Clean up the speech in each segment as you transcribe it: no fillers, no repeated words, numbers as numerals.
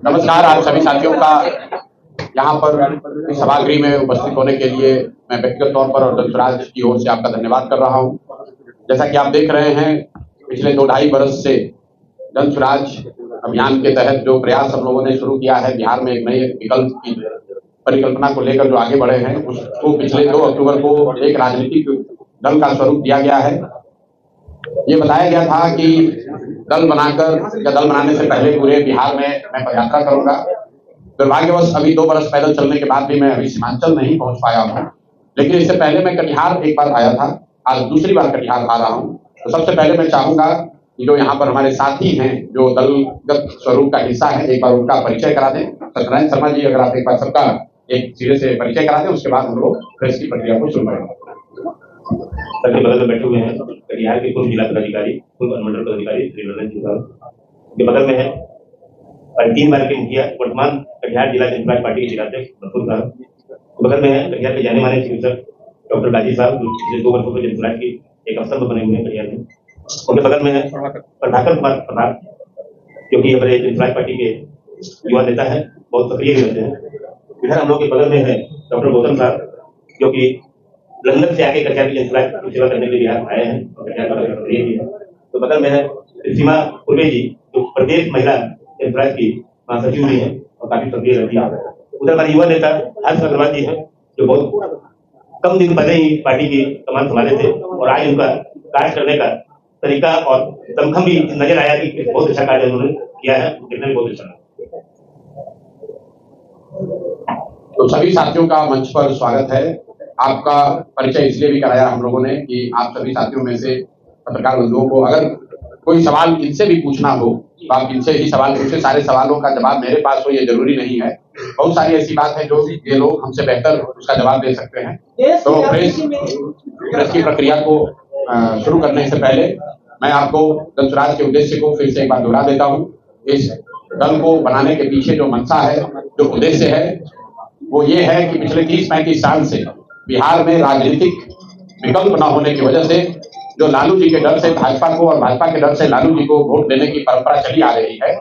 नमस्कार आप सभी साथियों का यहाँ पर इस सभागृह में उपस्थित होने के लिए मैं व्यक्तिगत तौर पर और दंसराज की ओर से आपका धन्यवाद कर रहा हूँ। जैसा कि आप देख रहे हैं, पिछले 2-2.5 वर्ष से दंसराज अभियान के तहत जो प्रयास हम लोगों ने शुरू किया है, बिहार में एक नए विकल्प की परिकल्पना को लेकर जो आगे बढ़े हैं, उसको पिछले 2 अक्टूबर को एक राजनीतिक दल का स्वरूप दिया गया है। ये बताया गया था कि दल बनाने से पहले पूरे बिहार में मैं पदयात्रा करूंगा। दुर्भाग्यवश अभी 2 बरस पैदल चलने के बाद भी मैं अभी सीमांचल नहीं पहुंच पाया हूं, लेकिन इससे पहले मैं कटिहार एक बार आया था, आज दूसरी बार कटिहार आ रहा हूं। तो सबसे पहले मैं चाहूंगा कि जो यहाँ पर हमारे साथी हैं, जो दलगत स्वरूप का हिस्सा है, एक बार उनका परिचय करा दें। सत्यनारायण शर्मा जी, अगर आप एक बार सबका एक सिरे से परिचय करा दें, उसके बाद हम लोग प्रेस की प्रक्रिया को शुरू करेंगे। सबके बगल में बैठे हुए हैं कटिहार के पूर्व जिला पदाधिकारी, पूर्व अनुमंडल पदाधिकारी श्री नंदन जी साहब के बगल में है और 3 बार के मुखिया, वर्तमान कटिहार जिला जनसुराज पार्टी के जिलाध्यक्ष मसूद साहब के बगल में है कटिहार के जाने माने चिकित्सक डॉक्टर गाजी साहब, जो पिछले 2 वर्षों से जनसुराज की एक अवसर बने हुए हैं कटिहार में। उनके बगल में है प्रभाकर कुमार प्रधान, जो कि हमारे जनसुराज पार्टी के युवा नेता है, बहुत सक्रिय रहते हैं। इधर हम लोग के बगल में है डॉक्टर गौतम साहब, जो कि लंदन से आके कटिहार की जनसुराज की सेवा करने के लिए बिहार आए हैं और कटिहार का सक्रिय भी है। तो बगल में है सीमा पूर्वे जी, जो प्रदेश महिला जनसुराज की महासचिव भी है और काफी सक्रिय रहती है। उधर हमारे युवा नेता हर्ष अग्रवाल जी है, जो बहुत कम दिन पहले ही पार्टी की कमान संभाले थे और आज उनका कार्य करने का तरीका और दमखम भी नजर आया कि बहुत अच्छा कार्य उन्होंने किया है, देखने में बहुत अच्छा लगा। तो सभी साथियों का मंच पर स्वागत है। आपका परिचय इसलिए भी कराया हम लोगों ने कि आप सभी साथियों में से पत्रकार बंधुओं को अगर कोई सवाल इनसे भी पूछना हो तो आप इनसे ही सवाल पूछे। सारे सवालों का जवाब मेरे पास हो ये जरूरी नहीं है, बहुत सारी ऐसी बात है जो ये लोग हमसे बेहतर उसका जवाब दे सकते हैं। तो प्रेस की प्रक्रिया को शुरू करने से पहले मैं आपको दंसराज के उद्देश्य को फिर से एक बार दोहरा देता हूँ। इस दल को बनाने के पीछे जो मंशा है, जो उद्देश्य है, वो ये है कि पिछले 30-35 साल से बिहार में राजनीतिक विकल्प न होने की वजह से जो लालू जी के डर से भाजपा को और भाजपा के डर से लालू जी को वोट देने की परंपरा चली आ रही है,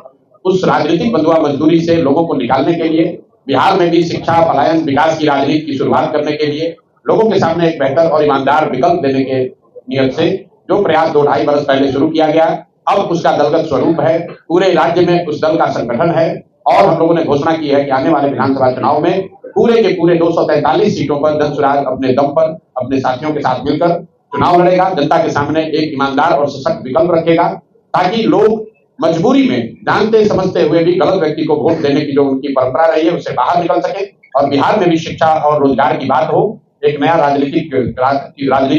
उस राजनीतिक बंधुआ मजदूरी से लोगों को निकालने के लिए बिहार में भी शिक्षा, पलायन, विकास की राजनीति की शुरुआत करने के लिए लोगों के सामने एक बेहतर और ईमानदार विकल्प देने के नियत से जो प्रयास 2-2.5 वर्ष पहले शुरू किया गया, अब उसका दलगत स्वरूप है। पूरे राज्य में उस दल का संगठन है और हम लोगों ने घोषणा की है कि आने वाले विधानसभा चुनाव में पूरे के पूरे 243 सीटों पर दंसराज अपने दम पर अपने साथियों के साथ मिलकर चुनाव लड़ेगा, जनता के सामने एक ईमानदार और सशक्त विकल्प रखेगा, ताकि लोग मजबूरी में जानते समझते हुए भी गलत व्यक्ति को वोट देने की जो उनकी परंपरा रही है उससे बाहर निकल सके और बिहार में भी शिक्षा और रोजगार की बात हो, एक नया राजनीति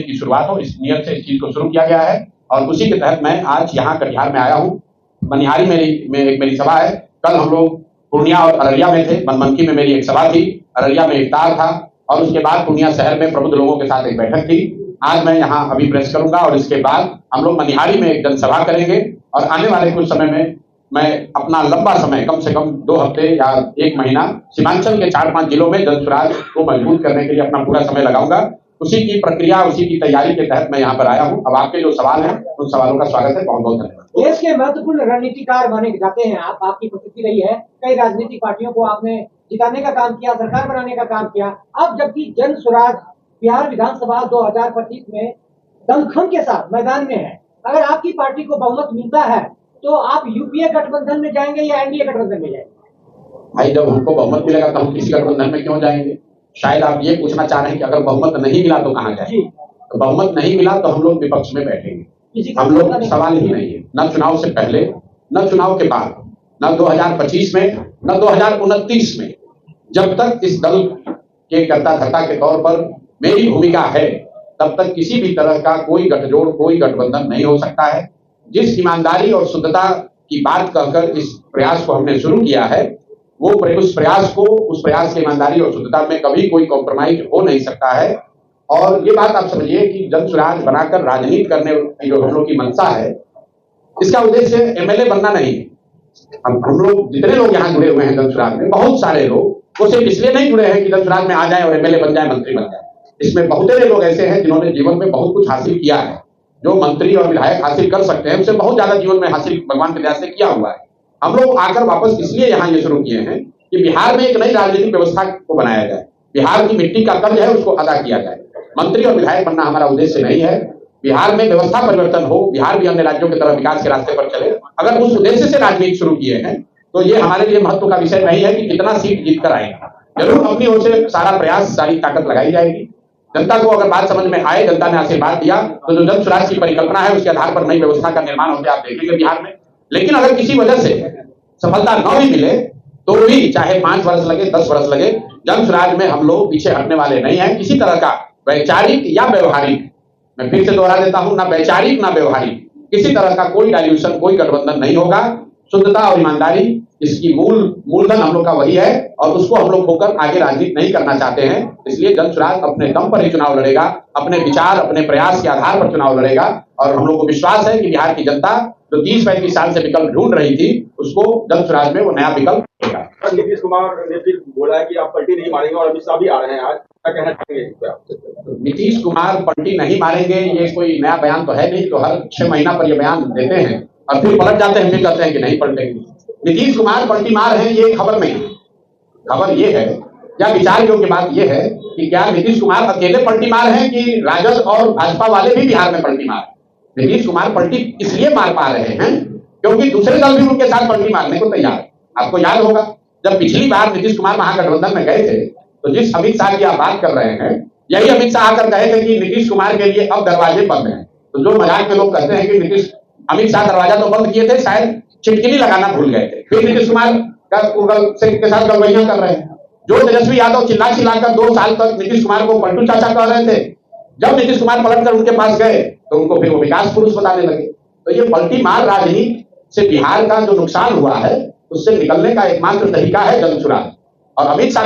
की शुरुआत हो। इस नियत से इस चीज को शुरू किया गया है और उसी के तहत मैं आज यहाँ कटिहार में आया हूँ। मनिहारी में मेरी सभा है। कल हम लोग पूर्णिया और अररिया में थे। बनमनखी में मेरी एक सभा थी, अररिया में इफ्तार था और उसके बाद पूर्णिया शहर में प्रबुद्ध लोगों के साथ एक बैठक थी। आज मैं यहाँ अभी प्रेस करूंगा और इसके बाद हम लोग मनिहारी में एक जनसभा करेंगे और आने वाले कुछ समय में मैं अपना लंबा समय, कम से कम 2 हफ्ते या 1 महीना सीमांचल के 4-5 जिलों में जनसुराज को मजबूत करने के लिए अपना पूरा समय लगाऊंगा। उसी की प्रक्रिया, उसी की तैयारी के तहत मैं यहाँ पर आया हूँ। अब आपके जो सवाल हैं उन सवालों का स्वागत है। बहुत बहुत धन्यवाद। देश के महत्वपूर्ण रणनीतिकार माने जाते हैं आप, आपकी प्रकृति रही है, कई राजनीतिक पार्टियों को आपने जिताने का काम किया, सरकार बनाने का काम किया। अब जबकि जनसुराज बिहार विधानसभा 2025 में दमखम के साथ मैदान में है, अगर आपकी पार्टी को बहुमत मिलता है तो आप यूपीए गठबंधन में जाएंगे या एनडीए गठबंधन में जाएंगे? भाई, जब हमको बहुमत मिलेगा तो हम किसी गठबंधन में क्यों जाएंगे? शायद आप ये पूछना चाह रहे हैं कि अगर बहुमत नहीं मिला तो कहाँ जाएंगे? तो बहुमत नहीं मिला तो हम लोग विपक्ष में बैठेंगे। हम लोग सवाल ही नहीं है, न चुनाव से पहले, न चुनाव के बाद, न 2025 में, न 2029 में। जब तक इस दल के कर्ता धर्ता के तौर पर मेरी भूमिका है, तब तक किसी भी तरह का कोई गठजोड़, कोई गठबंधन नहीं हो सकता है। जिस ईमानदारी और शुद्धता की बात कहकर इस प्रयास को हमने शुरू किया है, वो उस प्रयास की ईमानदारी और शुद्धता में कभी कोई कॉम्प्रोमाइज हो नहीं सकता है। और ये बात आप समझिए कि जनसुराज बनाकर राजनीति करने की जो हम लोग की मंशा है, इसका उद्देश्य एमएलए बनना नहीं है। हम लोग जितने लोग यहाँ जुड़े हुए हैं जनसुराज में, बहुत सारे लोग वो सिर्फ इसलिए नहीं जुड़े हैं कि जनसुराज में आ जाए और एमएलए बन जाए, मंत्री बन जाए। इसमें बहुत सारे लोग ऐसे हैं जिन्होंने जीवन में बहुत कुछ हासिल किया है। जो मंत्री और विधायक हासिल कर सकते हैं, उससे बहुत ज्यादा जीवन में हासिल भगवान की दया से किया हुआ है। हम लोग आकर वापस इसलिए यहाँ ये शुरू किए हैं कि बिहार में एक नई राजनीतिक व्यवस्था को बनाया जाए, बिहार की मिट्टी का कर्ज है उसको अदा किया जाए। मंत्री और विधायक बनना हमारा उद्देश्य नहीं है। बिहार में व्यवस्था परिवर्तन हो, बिहार भी अन्य राज्यों की तरह विकास के रास्ते पर चले। अगर उस उद्देश्य से राजनीति शुरू किए हैं तो ये हमारे लिए महत्व का विषय नहीं है कि कितना सीट जीत कर आएगा। जरूर अपनी ओर से सारा प्रयास, सारी ताकत लगाई जाएगी। जनता को अगर बात समझ में आए, जनता ने आशीर्वाद दिया तो जो जन स्वराज की परिकल्पना है उसके आधार पर नई व्यवस्था का निर्माण होते आप देखेंगे बिहार में। लेकिन अगर किसी वजह से सफलता न भी मिले तो भी चाहे 5 वर्ष लगे, 10 वर्ष लगे, जन स्वराज में हम लोग पीछे हटने वाले नहीं हैं। किसी तरह का वैचारिक या व्यवहारिक, मैं फिर से दोहरा देता हूं, ना वैचारिक ना व्यवहारिक, किसी तरह का कोई डाइल्यूशन, कोई गठबंधन नहीं होगा। शुद्धता और ईमानदारी इसकी मूलधन हम लोग का वही है और उसको हम लोग होकर आगे राजनीति नहीं करना चाहते हैं। इसलिए जन स्वराज अपने दम पर ही चुनाव लड़ेगा, अपने विचार, अपने प्रयास के आधार पर चुनाव लड़ेगा और हम लोग को विश्वास है कि बिहार की जनता जो 30-35 साल से विकल्प ढूंढ रही थी उसको जन स्वराज में वो नया विकल्प मिलेगा। नीतीश कुमार ने फिर बोला है कि आप पलटी नहीं मारेंगे और अमित शाह भी आ रहे हैं आज, क्या कहना चाहेंगे? नीतीश कुमार पलटी नहीं मारेंगे ये कोई नया बयान तो है नहीं, तो हर 6 महीना पर ये बयान देते हैं और फिर पलट जाते हैं, फिर कहते हैं कि नहीं पलटेंगे। नीतीश कुमार पलटी मार हैं ये खबर नहीं, खबर ये है या विचार योग्य बात ये है कि क्या नीतीश कुमार अकेले पलटी मार हैं कि राजद और भाजपा वाले भी बिहार में पलटी मार? नीतीश कुमार पलटी इसलिए मार पा रहे हैं क्योंकि दूसरे दल भी उनके साथ पलटी मारने को तैयार है। आपको याद होगा जब पिछली बार नीतीश कुमार महागठबंधन में गए थे तो जिस अमित शाह की आप बात कर रहे हैं, यही अमित शाह आकर कहे थे कि नीतीश कुमार के लिए अब दरवाजे बंद हैं। तो जो मजाक में लोग कहते हैं कि अमित शाह दरवाजा तो बंद किए थे, शायद छिटकिनी लगाना भूल गए थे, फिर नीतीश कुमार के साथ गलबैया कर रहे हैं। जो तेजस्वी यादव चिल्ला चिल्लाकर 2 साल तक नीतीश कुमार को पलटू चाचा कह रहे थे, जब नीतीश कुमार पलट कर उनके पास गए तो उनको फिर वो विकास पुरुष बताने लगे। तो ये पलटी मार राजनीति से बिहार का जो नुकसान हुआ है उससे निकलने का एकमात्र तरीका है जन स्वराज। और अमित शाह